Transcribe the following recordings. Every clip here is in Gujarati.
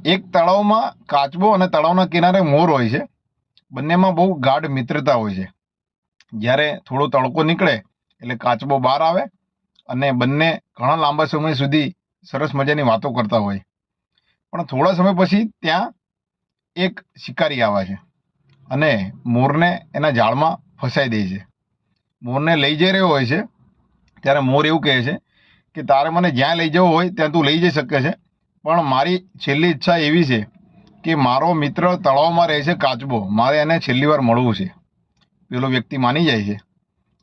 એક તળાવમાં કાચબો અને તળાવના કિનારે મોર હોય છે. બંનેમાં બહુ ગાઢ મિત્રતા હોય છે. જ્યારે થોડો તડકો નીકળે એટલે કાચબો બહાર આવે અને બંને ઘણા લાંબા સમય સુધી સરસ મજાની વાતો કરતા હોય. પણ થોડા સમય પછી ત્યાં એક શિકારી આવે છે અને મોરને એના જાળમાં ફસાઈ દે છે. મોરને લઈ જઈ રહ્યો હોય છે ત્યારે મોર એવું કહે છે કે તારે મને જ્યાં લઈ જવો હોય ત્યાં તું લઈ જઈ શકે છે, પણ મારી છેલ્લી ઈચ્છા એવી છે કે મારો મિત્ર તળાવમાં રહે છે કાચબો, મારે એને છેલ્લી વાર મળવું છે. પેલો વ્યક્તિ માની જાય છે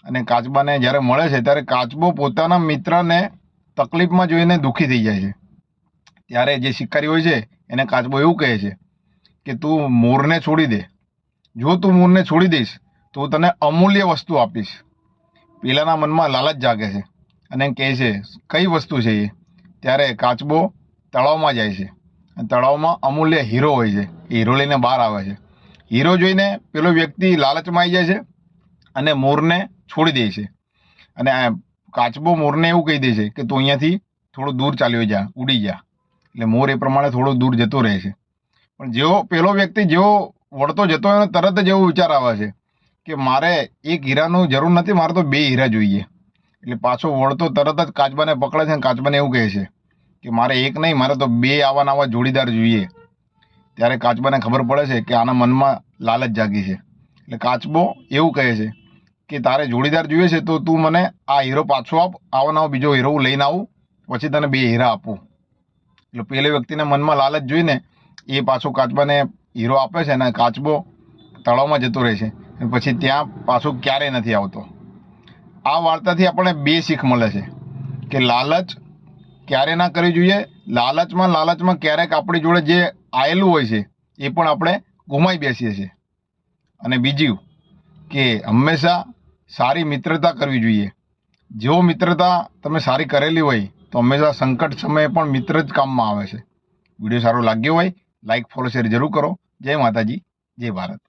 અને કાચબાને જ્યારે મળે છે ત્યારે કાચબો પોતાના મિત્રને તકલીફમાં જોઈને દુઃખી થઈ જાય છે. ત્યારે જે શિકારી હોય છે એને કાચબો એવું કહે છે કે તું મોરને છોડી દે. જો તું મોરને છોડી દઈશ તો હું તને અમૂલ્ય વસ્તુ આપીશ. પેલાના મનમાં લાલચ જાગે છે અને કહે છે કઈ વસ્તુ છે એ? ત્યારે કાચબો તળાવમાં જાય છે અને તળાવમાં અમૂલ્ય હીરો હોય છે. એ હીરો લઈને બહાર આવે છે. હીરો જોઈને પેલો વ્યક્તિ લાલચમાં આવી જાય છે અને મોરને છોડી દે છે. અને કાચબો મોરને એવું કહી દે છે કે તું અહીંયાથી થોડું દૂર ચાલ્યો જા, ઉડી જા. એટલે મોર એ પ્રમાણે થોડો દૂર જતો રહે છે. પણ જેવો પેલો વ્યક્તિ જેવો વળતો જતો હોય તરત જ એવો વિચાર આવે છે કે મારે એક હીરાનું જરૂર નથી, મારે તો 2 હીરા જોઈએ. એટલે પાછો વળતો તરત જ કાચબાને પકડે છે અને કાચબાને એવું કહે છે કે મારે એક નહીં, મારે તો 2 આવા જોડીદાર જોઈએ. ત્યારે કાચબાને ખબર પડે છે કે આના મનમાં લાલચ જાગી છે. એટલે કાચબો એવું કહે છે કે તારે જોડીદાર જોઈએ છે તો તું મને આ હીરો પાછો આપ, આવો બીજો હીરો હું લઈને આવું, પછી તને 2 હીરા આપું. એટલે પેલે વ્યક્તિના મનમાં લાલચ જોઈને એ પાછો કાચબાને હીરો આપે છે અને કાચબો તળાવમાં જતો રહે છે અને પછી ત્યાં પાછો ક્યારેય નથી આવતો. આ વાર્તાથી આપણને 2 શીખ મળે છે કે લાલચ ક્યારે ના કરવી જોઈએ. લાલચમાં ક્યારેક આપણી જોડે જે આવેલું હોય છે એ પણ આપણે ગુમાવી બેસીએ છીએ. અને બીજું કે હંમેશા સારી મિત્રતા કરવી જોઈએ. જો મિત્રતા તમે સારી કરેલી હોય તો હંમેશા સંકટ સમયે પણ મિત્ર જ કામમાં આવે છે. વિડીયો સારો લાગ્યો હોય લાઈક, ફોલો, શેર જરૂર કરો. જય માતાજી, જય ભારત.